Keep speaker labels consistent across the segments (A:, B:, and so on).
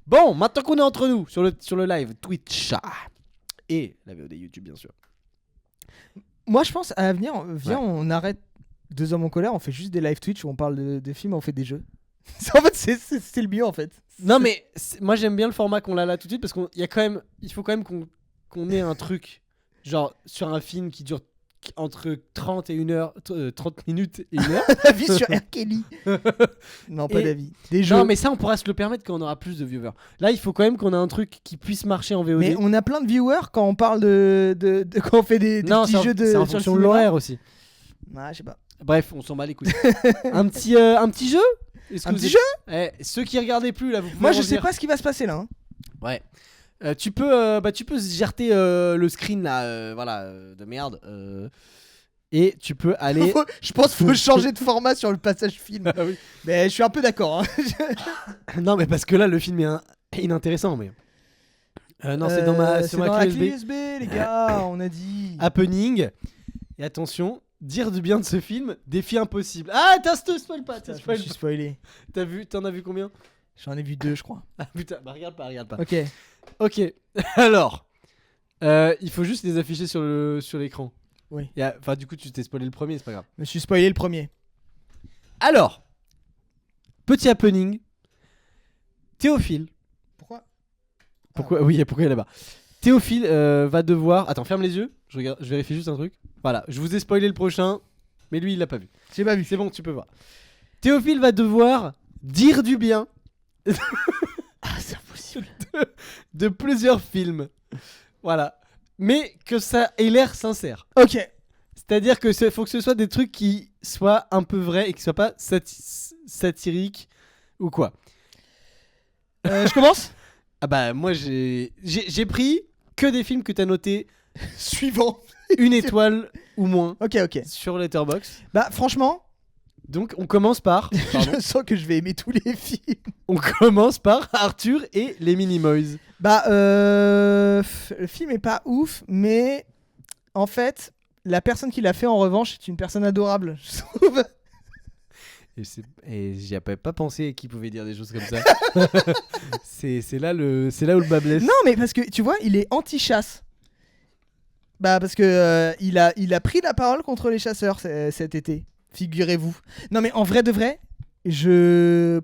A: Bon, maintenant qu'on est entre nous sur le live Twitch et la VOD YouTube bien sûr.
B: Moi, je pense à l'avenir, viens, on arrête 2 hommes en colère, on fait juste des live Twitch où on parle de films, on fait des jeux. En fait, c'est le mieux en fait.
A: Non mais moi j'aime bien le format qu'on a là tout de suite parce il faut quand même qu'on ait un truc genre sur un film qui dure entre 30 et 1 heure, 30 minutes et 1 heure.
B: Avis sur R. Kelly. Non, pas d'avis. Des jeux.
A: Non mais ça on pourra se le permettre quand on aura plus de viewers. Là il faut quand même qu'on ait un truc qui puisse marcher en VOD.
B: Mais on a plein de viewers quand on parle de quand on fait des petits jeux de.
A: C'est en fonction de l'horaire aussi.
B: Ah, je sais pas.
A: Bref, on s'en bat les couilles. un petit jeu.
B: Un petit jeu.
A: Ceux qui regardaient plus là, vous pouvez
B: Moi, je
A: revenir.
B: sais pas ce qui va se passer là. Hein.
A: Ouais. Tu peux jarter le screen là, voilà, de merde. Et tu peux aller.
B: Je pense qu'il faut changer de format sur le passage film.
A: Ah oui.
B: Mais je suis un peu d'accord. Hein.
A: Non, mais parce que là, le film est inintéressant. Mais non, c'est dans ma
B: clé
A: clé
B: USB, les gars. On a dit.
A: Happening. Et attention, dire du bien de ce film, défi impossible. Ah, te spoil pas.
B: Je me suis spoilé.
A: T'en as vu combien?
B: J'en ai vu 2, je crois.
A: Ah putain, bah regarde pas.
B: Ok.
A: Alors, il faut juste les afficher sur l'écran.
B: Oui.
A: Enfin, du coup, tu t'es spoilé le premier, c'est pas grave.
B: Je me suis spoilé le premier.
A: Alors, petit happening. Théophile.
B: Pourquoi
A: Oui, pourquoi il est là-bas. Théophile va devoir. Attends, ferme les yeux. Je vérifie juste un truc. Voilà, je vous ai spoilé le prochain, mais lui, il l'a pas vu.
B: J'ai pas vu.
A: C'est bon, tu peux voir. Théophile va devoir dire du bien.
B: C'est impossible.
A: de plusieurs films. Voilà. Mais que ça ait l'air sincère.
B: Ok.
A: C'est-à-dire que faut que ce soit des trucs qui soient un peu vrais et qui soient pas satiriques ou quoi.
B: Je commence.
A: Ah bah moi j'ai pris que des films que t'as noté
B: Suivant.
A: 1 étoile ou moins
B: Ok.
A: sur Letterboxd.
B: Bah franchement,
A: Donc on commence par
B: je sens que je vais aimer tous les films.
A: on commence par Arthur et les Minimoys.
B: Bah le film est pas ouf, mais en fait, la personne qui l'a fait en revanche est une personne adorable, je trouve.
A: Et j'y avais pas pensé qu'il pouvait dire des choses comme ça. c'est là où le bas blesse.
B: Non, mais parce que tu vois, il est anti-chasse. Bah parce que il a pris la parole contre les chasseurs cet été. Figurez-vous. Non mais en vrai de vrai, je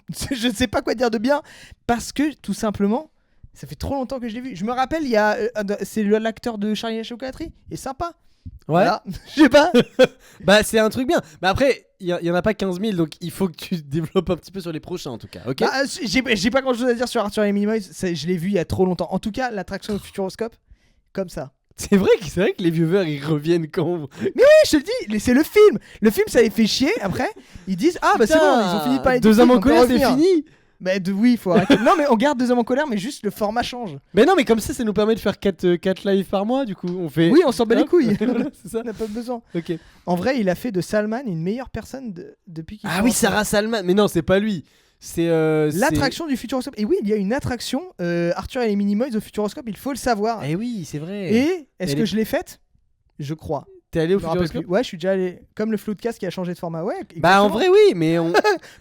B: sais pas quoi dire de bien parce que tout simplement, ça fait trop longtemps que je l'ai vu. Je me rappelle, il y a c'est l'acteur de Charlie et la chocolaterie, il est sympa.
A: Ouais.
B: Voilà. Je sais pas.
A: Bah c'est un truc bien. Mais après, il y en a pas 15 000, donc il faut que tu développes un petit peu sur les prochains en tout cas. Ok.
B: Bah, j'ai pas grand chose à dire sur Arthur et les Minimoys. Je l'ai vu il y a trop longtemps. En tout cas, l'attraction au Futuroscope, comme ça.
A: C'est vrai que les viewers ils reviennent quand.
B: Mais oui, je te le dis, c'est le film. Le film, ça les fait chier. Après, ils disent ah bah c'est bon, ils ont fini de parler.
A: Deux hommes en colère, c'est fini.
B: Bah oui, il faut arrêter. Non mais on garde 2 hommes en colère, mais juste le format change.
A: Mais non, mais comme ça nous permet de faire 4 lives par mois du coup. On fait.
B: Oui, on s'en bat les couilles.
A: Voilà, c'est ça.
B: On n'a pas besoin.
A: Ok.
B: En vrai, il a fait de Salman une meilleure personne depuis qu'il.
A: Ah oui, Sarah Salman. Mais non, c'est pas lui. C'est
B: l'attraction du Futuroscope. Et oui, il y a une attraction Arthur et les Minimoys au Futuroscope, il faut le savoir.
A: Eh oui, c'est vrai.
B: Et est-ce que je l'ai faite? Je crois.
A: T'es allé au
B: Je me rappelle
A: Futuroscope?
B: plus. Ouais, je suis déjà allé. Comme le Floodcast qui a changé de format. Ouais.
A: Bah en vrai oui, mais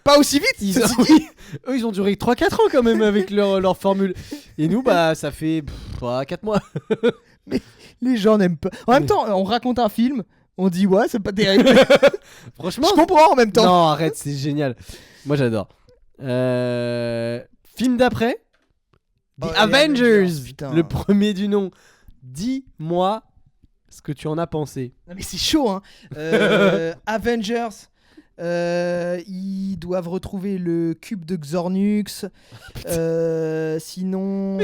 B: pas aussi vite.
A: oui. Eux ils ont duré 3-4 ans quand même avec leur formule. Et nous bah ça fait 4 mois.
B: Mais les gens n'aiment pas. En même temps, on raconte un film, on dit ouais, c'est pas terrible.
A: Franchement.
B: Je comprends en même temps.
A: Non, arrête, c'est génial. Moi j'adore. Film d'après The Avengers, le premier du nom. Dis-moi ce que tu en as pensé.
B: Non mais c'est chaud hein. Avengers, ils doivent retrouver le cube de Xornux. Sinon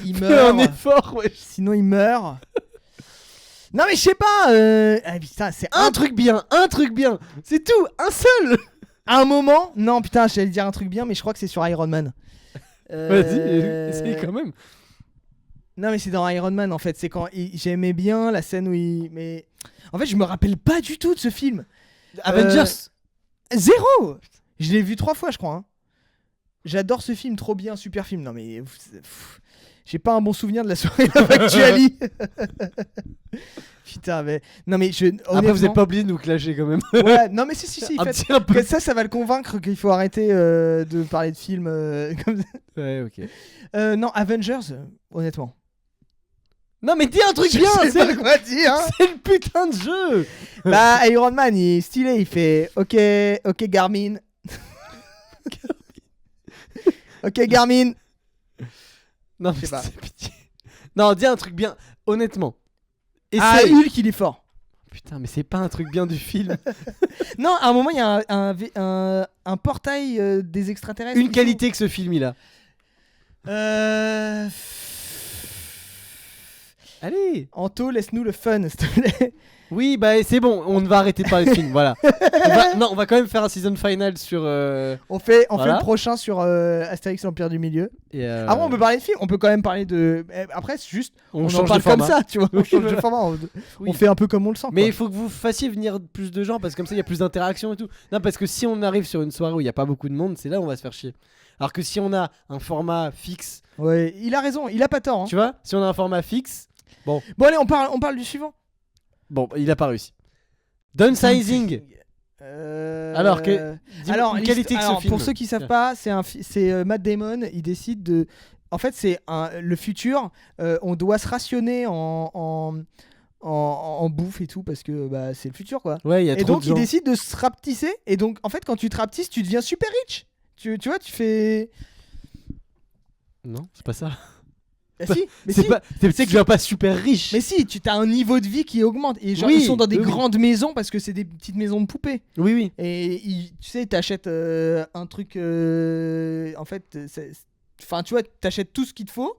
B: ils meurent.
A: Un effort, ouais.
B: Sinon ils meurent. Non mais je sais pas. Ah, putain, c'est
A: un truc bien, c'est tout, un seul.
B: À un moment, non putain, j'allais dire un truc bien, mais je crois que c'est sur Iron Man.
A: Vas-y, essaye quand même.
B: Non mais c'est dans Iron Man en fait, c'est quand j'aimais bien la scène où il... Mais en fait je me rappelle pas du tout de ce film.
A: Avengers
B: zéro. Je l'ai vu 3 fois je crois hein. J'adore ce film, trop bien, super film. Non mais J'ai pas un bon souvenir de la soirée Love Actually. Putain, mais non mais
A: Après, vous êtes pas obligé de nous clasher quand même.
B: Ouais, non mais si,
A: Un
B: faites.
A: petit un peu.
B: Ça va le convaincre qu'il faut arrêter de parler de films comme ça.
A: Ouais, ok.
B: Non, Avengers, honnêtement.
A: Non, mais dis un truc bien,
B: Je sais pas quoi dire. Hein.
A: c'est le putain de jeu.
B: Bah, Iron Man, il est stylé, il fait OK Garmin. OK Garmin.
A: Non,
B: Je
A: mais
B: sais pas.
A: c'est pitié. Non, dis un truc bien, honnêtement.
B: Ah,
A: Essaye.
B: Hulk, il est fort.
A: Putain, mais c'est pas un truc bien du film.
B: Non, à un moment, il y a un portail des extraterrestres.
A: Une qualité que ce film il a. Allez.
B: Anto, laisse-nous le fun, s'il te plaît.
A: Oui, bah c'est bon, on va arrêter de parler de film, voilà. On va quand même faire un season final sur.
B: On fait
A: Voilà.
B: le prochain sur Astérix l'Empire du Milieu.
A: Et
B: Avant, on peut parler de film, on peut quand même parler de. Après, c'est juste. On en
A: change
B: parle
A: de format.
B: comme ça, tu vois. On
A: Oui,
B: change de
A: voilà.
B: format.
A: Oui.
B: On fait un peu comme on le sent.
A: Mais
B: quoi.
A: il faut que vous fassiez venir plus de gens parce que comme ça il y a plus d'interaction et tout. Non, parce que si on arrive sur une soirée où il n'y a pas beaucoup de monde, c'est là où on va se faire chier. Alors que si on a un format fixe,
B: Ouais, il a raison, il a pas tort. Hein.
A: tu vois, si on a un format fixe,
B: Bon, allez, on parle du suivant.
A: bon, il a pas réussi. Downsizing. Alors que.
B: Alors,
A: une qualité que ce film.
B: pour ceux qui savent pas, c'est Matt Damon. Il décide de. En fait, c'est le futur. On doit se rationner en bouffe et tout parce que bah, c'est le futur quoi.
A: Ouais, il y a
B: Et
A: trop
B: donc
A: de
B: il
A: gens.
B: décide de se rapetisser. Et donc en fait, quand tu te rapetisses, tu deviens super riche. Tu vois, tu fais.
A: Non, c'est pas ça.
B: Ah, si, mais
A: C'est
B: si.
A: pas. C'est que je viens pas super riche.
B: Mais si, tu as un niveau de vie qui augmente. Et genre,
A: Oui,
B: ils sont dans des
A: oui, oui.
B: grandes maisons parce que c'est des petites maisons de poupées.
A: Oui, oui.
B: Et tu sais, t'achètes un truc. En fait, enfin, tu vois, t'achètes tout ce qu'il te faut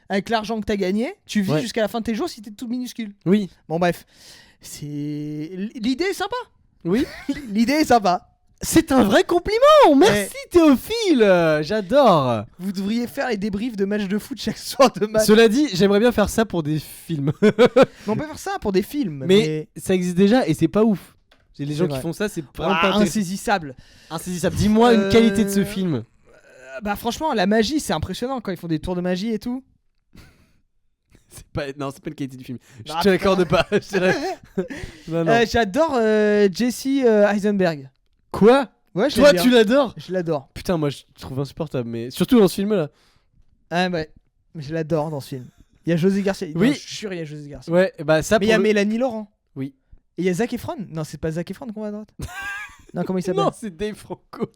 B: avec l'argent que t'as gagné. Tu vis
A: Ouais.
B: jusqu'à la fin de tes jours si t'es tout minuscule.
A: Oui.
B: Bon, bref. L'idée est sympa.
A: Oui.
B: L'idée est sympa.
A: C'est un vrai compliment. Merci Théophile. J'adore.
B: Vous devriez faire les débriefs de matchs de foot chaque soir de match.
A: Cela dit, j'aimerais bien faire ça pour des films.
B: Mais on peut faire ça pour des films.
A: Mais ça existe déjà et c'est pas ouf. Les
B: C'est
A: gens
B: vrai.
A: qui font ça, c'est vraiment pas intéressant.
B: insaisissable.
A: Insaisissable. Dis-moi une qualité de ce film.
B: Bah franchement, la magie, c'est impressionnant quand ils font des tours de magie et tout.
A: Non, c'est pas une qualité du film. Je
B: Ah,
A: te l'accorde pas. Je dirais- non, non.
B: J'adore Jesse Eisenberg.
A: Quoi?
B: Ouais, je
A: Toi,
B: l'aime bien.
A: tu l'adores?
B: Je l'adore.
A: Putain, moi, je trouve insupportable. Mais surtout dans ce film-là.
B: Ah ouais, je l'adore dans ce film. Il y a José Garcia.
A: Oui.
B: Non, je suis sûr, il y a José Garcia.
A: Ouais, bah ça
B: Mais il y
A: pour
B: a
A: le-
B: Mélanie Laurent.
A: Oui.
B: Et il y a Zac Efron. Non, c'est pas Zac Efron qu'on va à droite. Non, comment il s'appelle?
A: Non, c'est Dave Franco.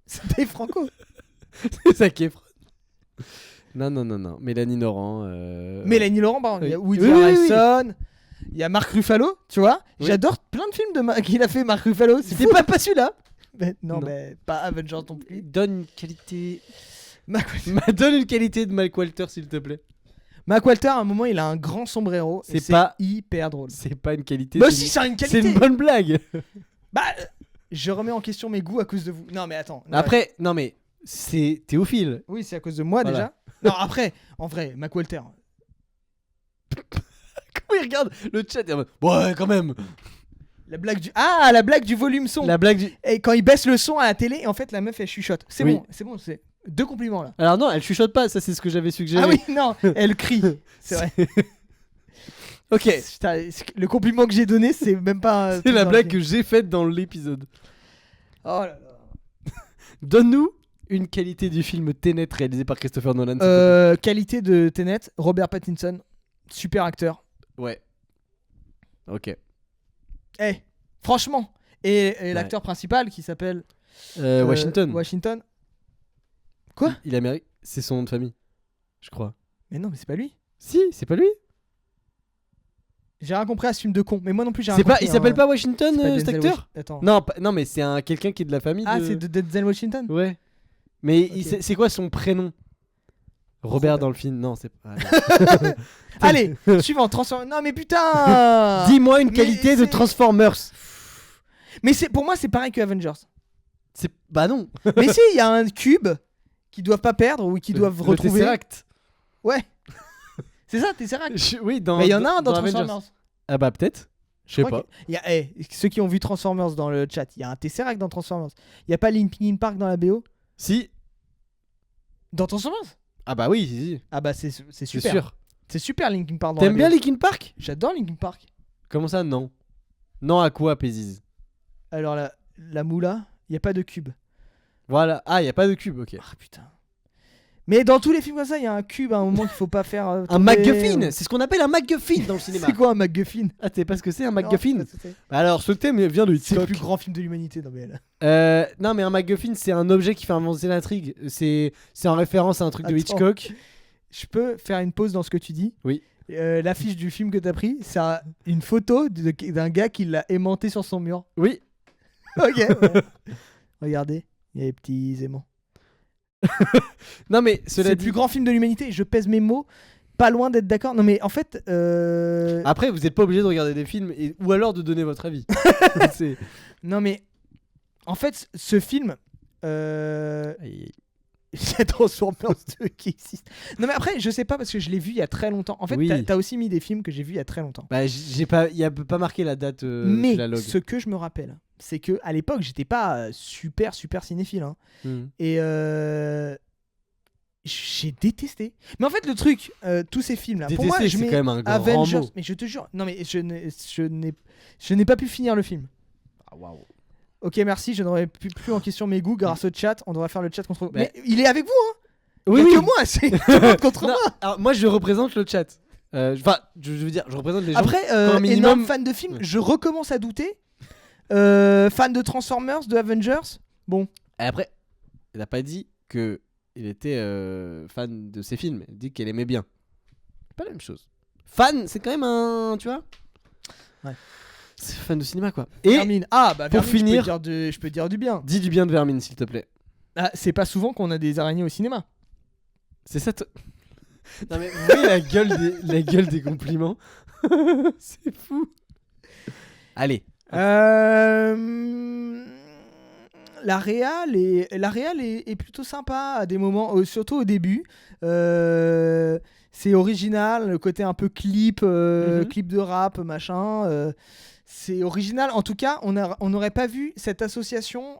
B: C'est Dave Franco.
A: C'est Zac Efron. Non. Mélanie Laurent.
B: Mélanie Laurent, pardon. Il y a
A: Oui.
B: Woody
A: Oui, oui,
B: Harrelson. Il y a Marc Ruffalo, tu vois.
A: Oui.
B: J'adore plein de films qu'il a fait, Marc Ruffalo. C'était
A: fou.
B: pas celui-là. Mais non,
A: Non.
B: mais pas Avengers non plus.
A: Donne une qualité.
B: Mac
A: Donne une qualité de Mike Walter, s'il te plaît.
B: Walter, à un moment, il a un grand sombrero. Et
A: C'est
B: c'est
A: pas-
B: hyper drôle.
A: C'est pas une qualité.
B: Bah
A: c'est
B: si,
A: une-
B: c'est une
A: c'est
B: qualité.
A: une bonne blague.
B: Bah, je remets en question mes goûts à cause de vous. Non, mais attends. Non,
A: Après, non mais c'est Théophile.
B: Oui, c'est à cause de moi
A: Voilà.
B: déjà. Non, après, en vrai, Mac Walter.
A: Comment il regarde le chat et en mode, ouais, quand même.
B: La blague du volume son.
A: La blague du.
B: Et quand il baisse le son à la télé, et en fait, la meuf, elle chuchote. C'est
A: Oui.
B: bon, c'est 2 compliments là.
A: Alors non, elle chuchote pas. Ça, c'est ce que j'avais suggéré.
B: Ah oui, non, elle crie. C'est vrai.
A: Ok.
B: Putain, le compliment que j'ai donné, c'est même pas.
A: C'est la blague que j'ai faite dans l'épisode.
B: Oh là là.
A: Donne-nous une qualité du film Tenet réalisé par Christopher Nolan. s'il te
B: Qualité de Tenet, Robert Pattinson, super acteur.
A: plaît. Ouais. Ok.
B: Eh, franchement. Et l'acteur principal qui s'appelle
A: Washington.
B: Washington. Quoi?
A: Il est américain. C'est son nom de famille. Je crois.
B: Mais non, mais c'est pas lui.
A: Si, c'est pas lui.
B: J'ai rien compris à ce film de con. Mais moi non plus, j'ai rien
A: C'est pas.
B: compris.
A: Il s'appelle pas Washington,
B: C'est pas
A: cet
B: Denzel
A: acteur?
B: Attends.
A: Non, non, mais c'est quelqu'un qui est de la famille.
B: Ah,
A: de...
B: c'est de Denzel Washington.
A: Ouais. Mais
B: Ok.
A: c'est quoi son prénom? Robert dans le film. Non, c'est pas.
B: Allez, suivant, Transformers. Non, mais putain.
A: Dis-moi une
B: Mais
A: qualité de
B: c'est-
A: Transformers.
B: Mais pour moi, c'est pareil que Avengers.
A: Bah non.
B: Mais si, il y a un cube qu'ils doivent pas perdre ou qu'ils doivent
A: Le
B: retrouver.
A: Tesseract.
B: Ouais. C'est ça, Tesseract.
A: Oui, dans.
B: Mais il y en a un dans
A: Avengers.
B: Transformers.
A: Ah bah peut-être. Je sais
B: crois
A: pas.
B: qu'il y a, ceux qui ont vu Transformers dans le chat, il y a un Tesseract dans Transformers. Il y a pas Linkin Park dans la BO?
A: Si.
B: Dans Transformers?
A: Ah bah oui, si.
B: Ah bah c'est
A: C'est
B: super.
A: sûr.
B: C'est super Linkin Park dans
A: T'aimes
B: la
A: bien
B: BO.
A: Linkin Park?
B: J'adore Linkin Park.
A: Comment ça, non? Non à quoi, Péziz?
B: Alors la moula, il y a pas de cube.
A: Voilà. Ah, y a pas de cube, ok.
B: Ah putain. Mais dans tous les films comme ça, il y a un cube à un moment qu'il faut pas faire.
A: Un
B: tomber.
A: MacGuffin. C'est ce qu'on appelle un MacGuffin dans le cinéma.
B: C'est quoi un MacGuffin?
A: Ah, t'es pas ce que c'est un
B: Non,
A: MacGuffin?
B: je sais pas ce que c'est.
A: Alors, ce thème vient de
B: C'est le
A: Hitchcock.
B: plus grand film de l'humanité. Non mais là.
A: Non, mais un MacGuffin, c'est un objet qui fait avancer l'intrigue. C'est en référence à un truc de
B: Attends.
A: Hitchcock.
B: Je peux faire une pause dans ce que tu dis?
A: Oui.
B: L'affiche du film que t'as pris, c'est une photo d'un gars qui l'a aimanté sur son mur.
A: Oui.
B: Ok. Ouais. Regardez, il y a les petits aimants.
A: Non, mais
B: C'est
A: cela
B: le
A: dit.
B: plus grand film de l'humanité. Je pèse mes mots. Pas loin d'être d'accord. Non mais en fait.
A: Après, vous n'êtes pas obligé de regarder des films ou alors de donner votre avis. C'est-
B: Non mais. En fait, ce film.
A: Aïe, aïe.
B: Il y a Transformers 2 qui existe. Non mais après, je sais pas parce que je l'ai vu il y a très longtemps. En fait,
A: Oui.
B: t'as aussi mis des films que j'ai vus il y a très longtemps.
A: Bah, j'ai pas, y a pas marqué la date
B: Mais
A: sur la log.
B: ce que je me rappelle, c'est que à l'époque, j'étais pas super cinéphile. Hein.
A: Hmm.
B: Et j'ai détesté. Mais en fait, le truc, tous ces films là, pour moi,
A: Détester,
B: je
A: c'est
B: mets
A: quand même un grand
B: Avengers.
A: mot.
B: Mais je te jure, non mais je n'ai pas pu finir le film.
A: Ah, waouh.
B: Ok, merci, je n'aurais plus en question mes goûts grâce au chat. On devrait faire le chat contre vous.
A: Mais-
B: Mais il est avec vous, hein.
A: Oui,
B: Il y a
A: oui.
B: que moi, c'est tout le monde contre
A: Non,
B: moi.
A: alors, moi, je représente le chat. Enfin, je veux dire, je représente les gens.
B: Après,
A: quand un minimum-
B: énorme fan de films,
A: Ouais.
B: je recommence à douter. Fan de Transformers, de Avengers. Bon,
A: Et après, il n'a pas dit que il était fan de ces films. Il dit qu'elle aimait bien. C'est pas la même chose. Fan, c'est quand même un, tu vois.
B: Ouais.
A: C'est fan de cinéma, quoi. Et
B: Vermine. Ah, bah
A: pour
B: Vermine,
A: finir-
B: je peux dire du bien.
A: dis du bien de Vermine, s'il te plaît.
B: Ah, c'est pas souvent qu'on a des araignées au cinéma.
A: C'est ça. Non mais vous voyez la gueule des compliments. C'est fou. Allez.
B: La réal est plutôt sympa à des moments, surtout au début. C'est original, le côté un peu clip de rap, machin. C'est original. En tout cas, on n'aurait pas vu cette association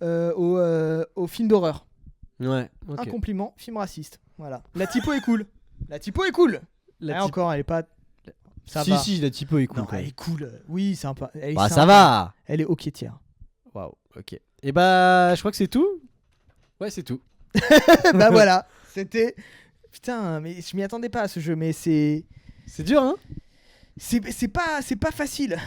B: au film d'horreur.
A: Ouais. Ok.
B: Un compliment, film raciste. Voilà. La typo est cool. La typo est cool.
A: La
B: Ah,
A: type-
B: encore, elle est pas. Ça
A: si
B: va.
A: si, la typo est cool.
B: Non,
A: quand
B: elle
A: même.
B: est cool. Oui, sympa. Elle est
A: Bah ça
B: sympa.
A: va.
B: Elle est ok tiers.
A: Waouh. Ok. Et bah je crois que c'est tout. Ouais, c'est tout.
B: Bah voilà. C'était. Putain, mais je m'y attendais pas à ce jeu, mais c'est
A: C'est dur, hein.
B: pas facile.